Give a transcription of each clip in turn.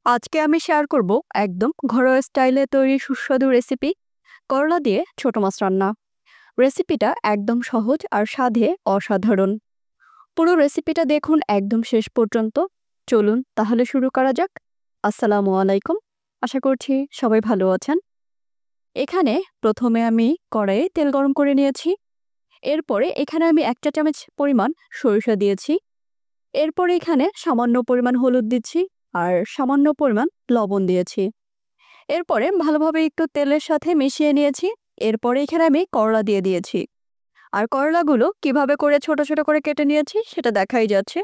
আজকে আমি শেয়ার করব একদম ঘরোয়া স্টাইলে তৈরি সুস্বাদু রেসিপি করলা দিয়ে ছোট মাছ রান্না। রেসিপিটা একদম সহজ আর স্বাদে অসাধারণ। পুরো রেসিপিটা দেখুন একদম শেষ পর্যন্ত। চলুন তাহলে শুরু করা যাক। আসসালামু আলাইকুম, আশা করছি সবাই ভালো আছেন। এখানে প্রথমে আমি কড়াইয়ে তেল গরম করে নিয়েছি। এরপরে এখানে আমি 1 চা চামচ পরিমাণ সরিষা দিয়েছি। এরপরে এখানে সামান্য পরিমাণ হলুদ দিচ্ছি আর সামান্য পরিমাণ লবণ দিয়েছি। এরপরে ভালোভাবে একটু তেলের সাথে মিশিয়ে নিয়েছি। এরপরে এখানে আমি করলা দিয়ে দিয়েছি। আর করলাগুলো কিভাবে করে ছোট ছোট করে কেটে নিয়েছি সেটা দেখাই যাচ্ছে।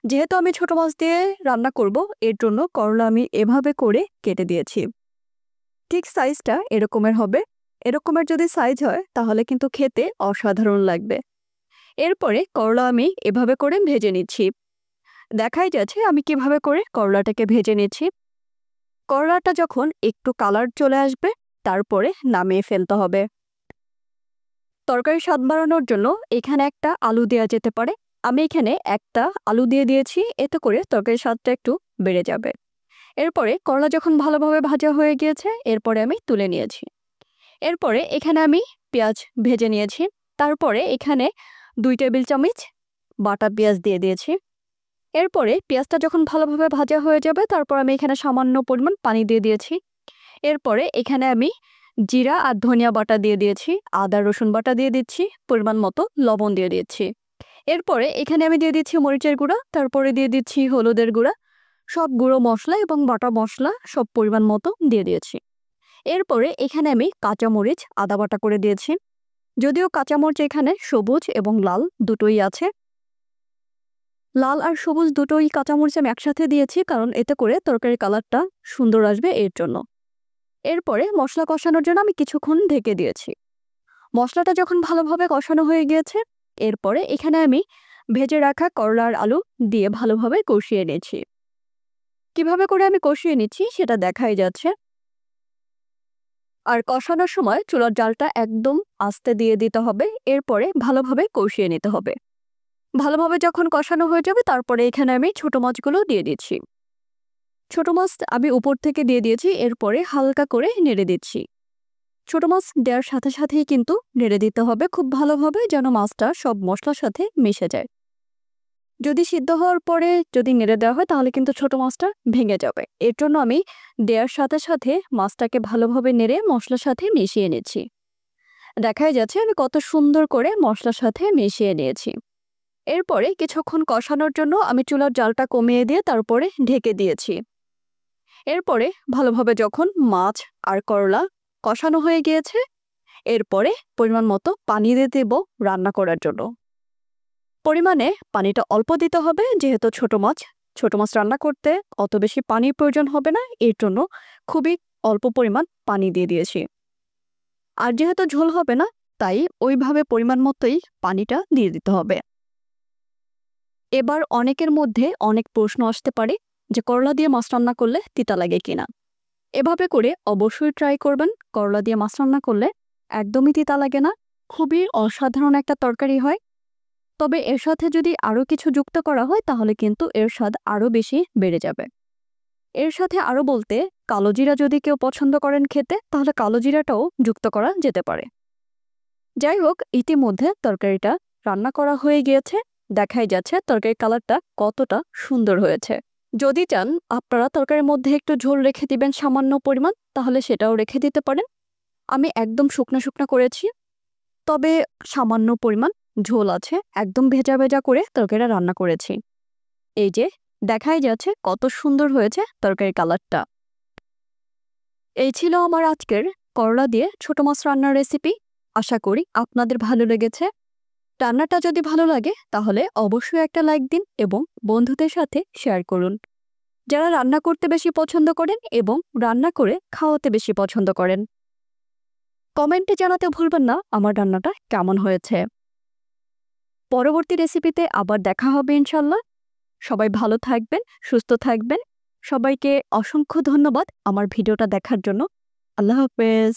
যেহেতু আমি ছোট মাছ দিয়ে রান্না করব, এর জন্য করলা আমি এভাবে করে কেটে দিয়েছি। ঠিক সাইজটা এরকমের হবে। এরকমের যদি সাইজ হয় তাহলে কিন্তু খেতে অসাধারণ লাগবে। এরপরে করলা আমি এভাবে করে ভেজে নিচ্ছি। দেখাই যাচ্ছে আমি কিভাবে করে করলাটাকে ভেজে নিচ্ছি। করলাটা যখন একটু কালার চলে আসবে তারপরে নামিয়ে ফেলতে হবে। তরকারি স্বাদ বাড়ানোর জন্য এখানে একটা আলু দেওয়া যেতে পারে। আমি এখানে একটা আলু দিয়ে দিয়েছি, এতে করে তরকারির স্বাদটা একটু বেড়ে যাবে। এরপরে করলা যখন ভালোভাবে ভাজা হয়ে গিয়েছে এরপরে আমি তুলে নিয়েছি। এরপরে এখানে আমি পেঁয়াজ ভেজে নিয়েছি। তারপরে এখানে 2 টেবিল চামচ বাটা পেঁয়াজ দিয়ে দিয়েছি। এরপরে পেঁয়াজটা যখন ভালোভাবে ভাজা হয়ে যাবে তারপর আমি এখানে সামান্য পরিমাণ পানি দিয়ে দিয়েছি। এরপরে এখানে আমি জিরা আর ধনিয়া বাটা দিয়ে দিয়েছি, আদা রসুন বাটা দিয়ে দিচ্ছি, পরিমাণ মতো লবণ দিয়ে দিচ্ছি। এরপরে এখানে আমি দিয়ে দিচ্ছি মরিচের গুঁড়া, তারপরে দিয়ে দিচ্ছি হলুদের গুঁড়া। সব গুঁড়ো মশলা এবং বাটা মশলা সব পরিমাণ মতো দিয়ে দিয়েছি। এরপরে এখানে আমি কাঁচামরিচ আদা বাটা করে দিয়েছি। যদিও কাঁচামরিচ এখানে সবুজ এবং লাল দুটোই আছে। লাল আর সবুজ দুটোই কাঁচামরিচ আমি একসাথে দিয়েছি, কারণ এতে করে তরকারির কালারটা সুন্দর আসবে এর জন্য। এরপরে মশলা কষানোর জন্য আমি কিছুক্ষণ ঢেকে দিয়েছি। মশলাটা যখন ভালোভাবে কষানো হয়ে গিয়েছে এরপরে এখানে আমি ভেজে রাখা করলা আর আলু দিয়ে ভালোভাবে কষিয়ে নিয়েছি। কিভাবে করে আমি কষিয়ে নিচ্ছি সেটা দেখাই যাচ্ছে। আর কষানোর সময় চুলার জালটা একদম আস্তে দিয়ে দিতে হবে। এরপরে ভালোভাবে কষিয়ে নিতে হবে। ভালোভাবে যখন কষানো হয়ে যাবে তারপরে এখানে আমি ছোট মাছগুলো দিয়ে দিচ্ছি। ছোট মাছ আমি উপর থেকে দিয়ে দিয়েছি। এরপরে হালকা করে নেড়ে দিচ্ছি। ছোট মাছ দেওয়ার সাথে সাথেই কিন্তু নেড়ে দিতে হবে খুব ভালোভাবে, যেন মাছটা সব মশলার সাথে মিশে যায়। যদি সিদ্ধ হওয়ার পরে যদি নেড়ে দেওয়া হয় তাহলে কিন্তু ছোট মাছটা ভেঙে যাবে। এর জন্য আমি দেওয়ার সাথে সাথে মাছটাকে ভালোভাবে নেড়ে মশলার সাথে মিশিয়ে নিচ্ছি। দেখাই যাচ্ছে আমি কত সুন্দর করে মশলার সাথে মিশিয়ে নিয়েছি। এরপরে কিছুক্ষণ কষানোর জন্য আমি চুলার জালটা কমিয়ে দিয়ে তারপরে ঢেকে দিয়েছি। এরপরে ভালোভাবে যখন মাছ আর করলা কষানো হয়ে গিয়েছে এরপরে পরিমাণ মতো পানি দিয়ে দেব রান্না করার জন্য। পরিমাণে পানিটা অল্প দিতে হবে, যেহেতু ছোট মাছ রান্না করতে অত বেশি পানির প্রয়োজন হবে না, এর জন্য খুবই অল্প পরিমাণ পানি দিয়ে দিয়েছি। আর যেহেতু ঝোল হবে না তাই ওইভাবে পরিমাণ মতোই পানিটা দিয়ে দিতে হবে। এবার অনেকের মধ্যে অনেক প্রশ্ন আসতে পারে যে করলা দিয়ে মাছ রান্না করলে তিতা লাগে কিনা। এভাবে করে অবশ্যই ট্রাই করবেন। করলা দিয়ে মাছ রান্না করলে একদমই তিতা লাগে না, খুবই অসাধারণ একটা তরকারি হয়। তবে এর সাথে যদি আরও কিছু যুক্ত করা হয় তাহলে কিন্তু এর স্বাদ আরও বেশি বেড়ে যাবে। এর সাথে আরও বলতে কালো জিরা যদি কেউ পছন্দ করেন খেতে তাহলে কালো জিরাটাও যুক্ত করা যেতে পারে। যাই হোক, ইতিমধ্যে তরকারিটা রান্না করা হয়ে গিয়েছে। দেখাই যাচ্ছে তরকারির কালারটা কতটা সুন্দর হয়েছে। যদি চান আপনারা তরকারির মধ্যে একটু ঝোল রেখে দিবেন সামান্য পরিমাণ, তাহলে সেটাও রেখে দিতে পারেন। আমি একদম শুকনো শুকনো করেছি, তবে সামান্য পরিমাণ ঝোল আছে। একদম ভেজা ভেজা করে তরকারিটা রান্না করেছি। এই যে দেখাই যাচ্ছে কত সুন্দর হয়েছে তরকারির কালারটা। এই ছিল আমার আজকের করলা দিয়ে ছোট মাছ রান্নার রেসিপি। আশা করি আপনাদের ভালো লেগেছে। রান্নাটা যদি ভালো লাগে তাহলে অবশ্যই একটা লাইক দিন এবং বন্ধুদের সাথে শেয়ার করুন। যারা রান্না করতে বেশি পছন্দ করেন এবং রান্না করে খাওয়াতে বেশি পছন্দ করেন, কমেন্টে জানাতে ভুলবেন না আমার রান্নাটা কেমন হয়েছে। পরবর্তী রেসিপিতে আবার দেখা হবে ইনশাল্লাহ। সবাই ভালো থাকবেন, সুস্থ থাকবেন। সবাইকে অসংখ্য ধন্যবাদ আমার ভিডিওটা দেখার জন্য। আল্লাহ হাফেজ।